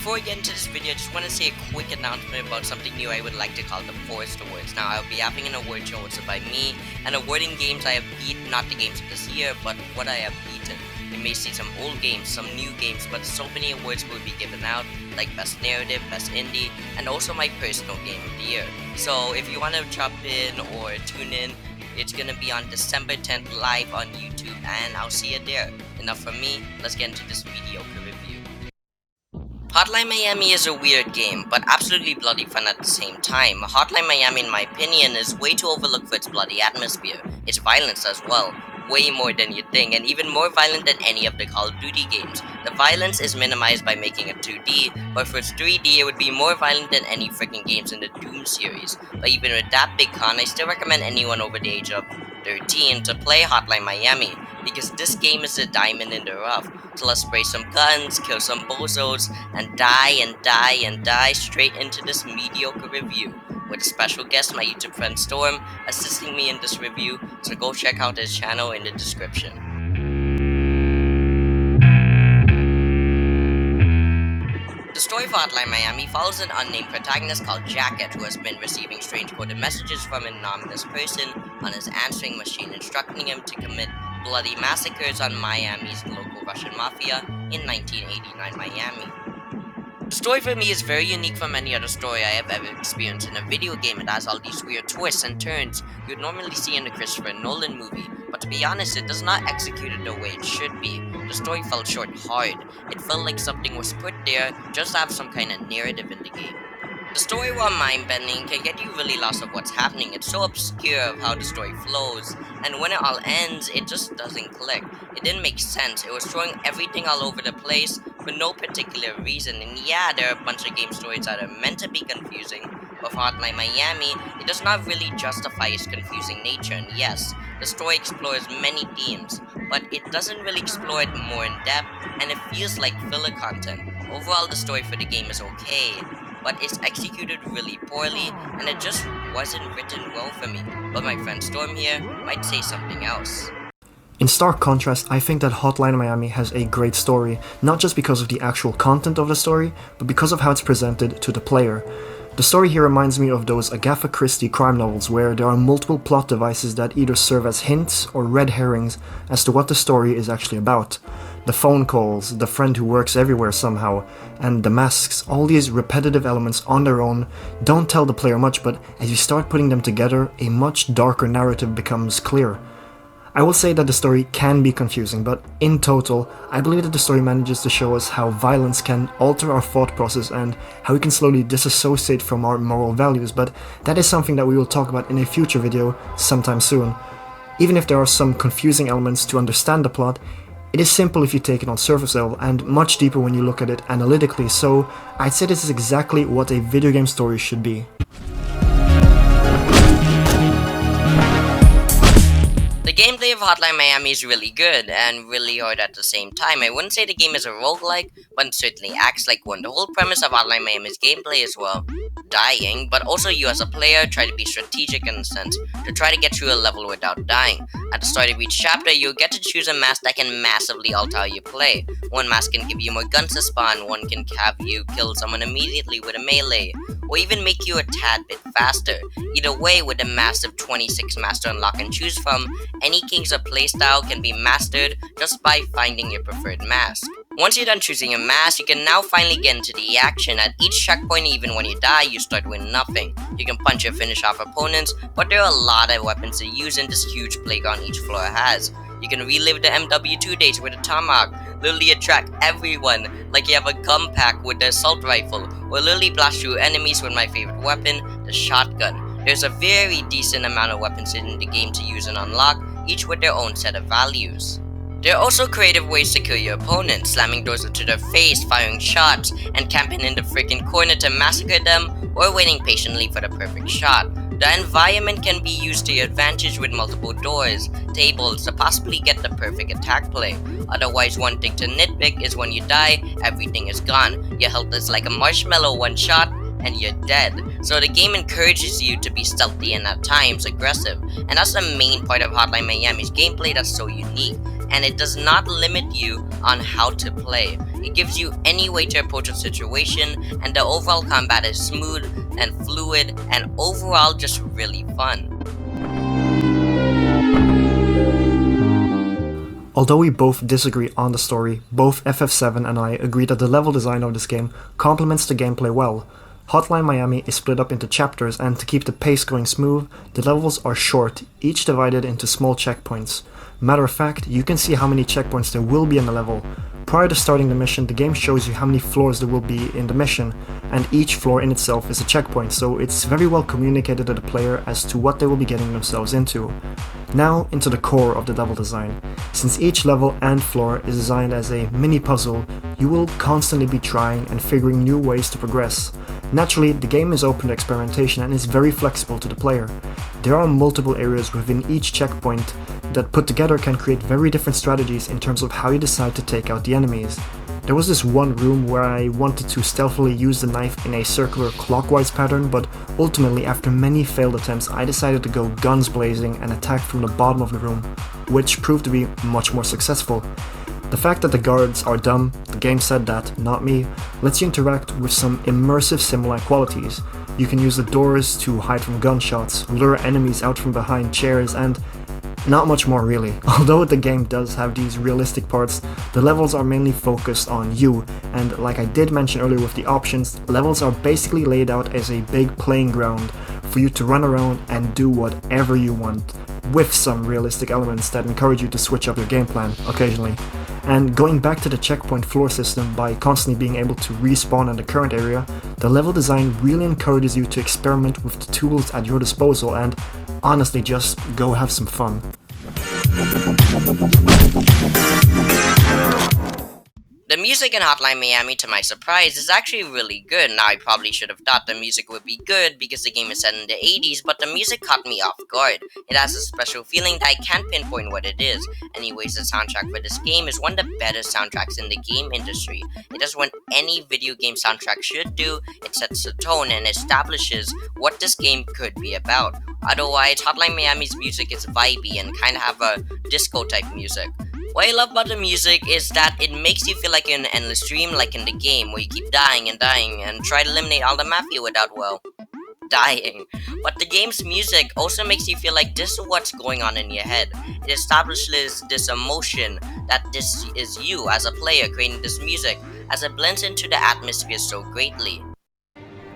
before we get into this video, I just want to say a quick announcement about something new I would like to call the Forest Awards. Now, I'll be having an award show hosted by me and awarding games I have beaten, not the games of this year, but what I have beaten. You may see some old games, some new games, but so many awards will be given out, like Best Narrative, Best Indie, and also my personal game of the year. So, if you want to jump in or tune in, it's gonna be on December 10th live on YouTube, and I'll see you there. Enough from me, let's get into this mediocre review. Hotline Miami is a weird game, but absolutely bloody fun at the same time. Hotline Miami, in my opinion, is way too overlooked for its bloody atmosphere, its violence as well. Way more than you'd think, and even more violent than any of the Call of Duty games. The violence is minimized by making it 2D, but for its 3D it would be more violent than any freaking games in the Doom series. But even with that big con, I still recommend anyone over the age of 13 to play Hotline Miami, because this game is a diamond in the rough. So let's spray some guns, kill some bozos, and die straight into this mediocre review. With a special guest, my YouTube friend Storm, assisting me in this review, so go check out his channel in the description. The story of Hotline Miami follows an unnamed protagonist called Jacket, who has been receiving strange coded messages from an anonymous person on his answering machine, instructing him to commit bloody massacres on Miami's local Russian mafia in 1989 Miami. The story for me is very unique from any other story I have ever experienced in a video game. It has all these weird twists and turns you'd normally see in a Christopher Nolan movie, but to be honest, it does not execute it the way it should be. The story fell short hard. It felt like something was put there just to have some kind of narrative in the game. The story, while mind-bending, can get you really lost of what's happening. It's so obscure of how the story flows, and when it all ends, it just doesn't click. It didn't make sense. It was throwing everything all over the place for no particular reason. And yeah, there are a bunch of game stories that are meant to be confusing, but for Hotline Miami, it does not really justify its confusing nature. And yes, the story explores many themes, but it doesn't really explore it more in depth, and it feels like filler content. Overall, the story for the game is okay, but it's executed really poorly, and it just wasn't written well for me. But my friend Storm here might say something else. In stark contrast, I think that Hotline Miami has a great story, not just because of the actual content of the story, but because of how it's presented to the player. The story here reminds me of those Agatha Christie crime novels where there are multiple plot devices that either serve as hints or red herrings as to what the story is actually about. The phone calls, the friend who works everywhere somehow, and the masks, all these repetitive elements on their own don't tell the player much, but as you start putting them together, a much darker narrative becomes clear. I will say that the story can be confusing, but in total, I believe that the story manages to show us how violence can alter our thought process and how we can slowly disassociate from our moral values, but that is something that we will talk about in a future video sometime soon. Even if there are some confusing elements to understand the plot, it is simple if you take it on surface level and much deeper when you look at it analytically, so I'd say this is exactly what a video game story should be. The gameplay of Hotline Miami is really good and really hard at the same time. I wouldn't say the game is a roguelike, but it certainly acts like one. The whole premise of Hotline Miami's gameplay is, well, dying, but also you as a player try to be strategic in a sense, to try to get through a level without dying. At the start of each chapter, you'll get to choose a mask that can massively alter how you play. One mask can give you more guns to spawn, one can have you kill someone immediately with a melee, or even make you a tad bit faster. Either way, with a massive 26 master unlock and choose from, any Kings of playstyle can be mastered just by finding your preferred mask. Once you're done choosing a mask, you can now finally get into the action. At each checkpoint, even when you die, you start with nothing. You can punch or finish off opponents, but there are a lot of weapons to use in this huge playground each floor has. You can relive the MW2 days with a tomahawk, literally attract everyone like you have a gun pack with the assault rifle, or literally blast through enemies with my favorite weapon, the shotgun. There's a very decent amount of weapons in the game to use and unlock, each with their own set of values. There are also creative ways to kill your opponent, slamming doors into their face, firing shots, and camping in the freaking corner to massacre them, or waiting patiently for the perfect shot. The environment can be used to your advantage with multiple doors, tables, to possibly get the perfect attack play. Otherwise, one thing to nitpick is when you die, everything is gone. Your health is like a marshmallow, one shot, and you're dead. So the game encourages you to be stealthy and at times aggressive, and that's the main part of Hotline Miami's gameplay that's so unique, and it does not limit you on how to play. It gives you any way to approach a situation, and the overall combat is smooth and fluid and overall just really fun. Although we both disagree on the story, both FF7 and I agree that the level design of this game complements the gameplay well. Hotline Miami is split up into chapters, and to keep the pace going smooth, the levels are short, each divided into small checkpoints. Matter of fact, you can see how many checkpoints there will be in the level. Prior to starting the mission, the game shows you how many floors there will be in the mission, and each floor in itself is a checkpoint, so it's very well communicated to the player as to what they will be getting themselves into. Now into the core of the level design. Since each level and floor is designed as a mini puzzle, you will constantly be trying and figuring new ways to progress. Naturally, the game is open to experimentation and is very flexible to the player. There are multiple areas within each checkpoint that put together can create very different strategies in terms of how you decide to take out the enemies. There was this one room where I wanted to stealthily use the knife in a circular clockwise pattern, but ultimately after many failed attempts I decided to go guns blazing and attack from the bottom of the room, which proved to be much more successful. The fact that the guards are dumb, the game said that, not me, lets you interact with some immersive sim-like qualities. You can use the doors to hide from gunshots, lure enemies out from behind chairs, and not much more really. Although the game does have these realistic parts, the levels are mainly focused on you, and like I did mention earlier with the options, levels are basically laid out as a big playing ground for you to run around and do whatever you want, with some realistic elements that encourage you to switch up your game plan occasionally. And going back to the checkpoint floor system by constantly being able to respawn in the current area, the level design really encourages you to experiment with the tools at your disposal and honestly just go have some fun. The music in Hotline Miami, to my surprise, is actually really good. Now, I probably should have thought the music would be good because the game is set in the 80s, but the music caught me off guard. It has a special feeling that I can't pinpoint what it is. Anyways, the soundtrack for this game is one of the better soundtracks in the game industry. It does what any video game soundtrack should do. It sets the tone and establishes what this game could be about. Otherwise, Hotline Miami's music is vibey and kind of have a disco type music. What I love about the music is that it makes you feel like you're in an endless dream, like in the game, where you keep dying and try to eliminate all the mafia without, well, dying. But the game's music also makes you feel like this is what's going on in your head. It establishes this emotion that this is you as a player creating this music, as it blends into the atmosphere so greatly.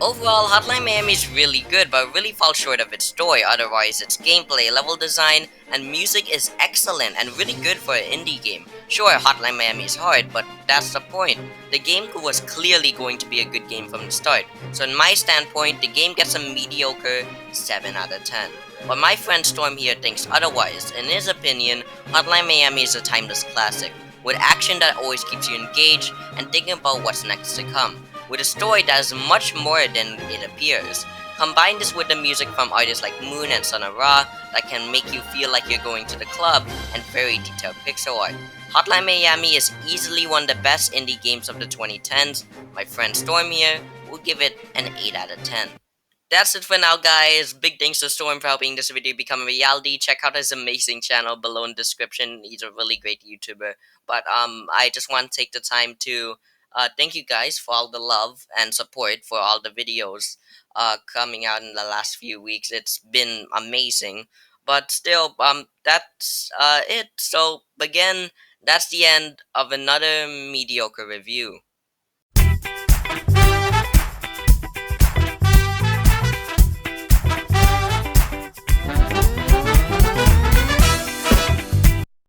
Overall, Hotline Miami is really good, but really falls short of its story. Otherwise, its gameplay, level design, and music is excellent and really good for an indie game. Sure, Hotline Miami is hard, but that's the point. The game was clearly going to be a good game from the start. So in my standpoint, the game gets a mediocre 7 out of 10. But my friend Storm here thinks otherwise. In his opinion, Hotline Miami is a timeless classic, with action that always keeps you engaged and thinking about what's next to come, with a story that is much more than it appears. Combine this with the music from artists like M.O.O.N and Sun Araw that can make you feel like you're going to the club, and very detailed pixel art. Hotline Miami is easily one of the best indie games of the 2010s. My friend Storm here will give it an 8 out of 10. That's it for now, guys. Big thanks to Storm for helping this video become a reality. Check out his amazing channel below in the description. He's a really great YouTuber. But I just want to take the time to thank you guys for all the love and support for all the videos coming out in the last few weeks. It's been amazing. But still, that's it. So again, that's the end of another mediocre review.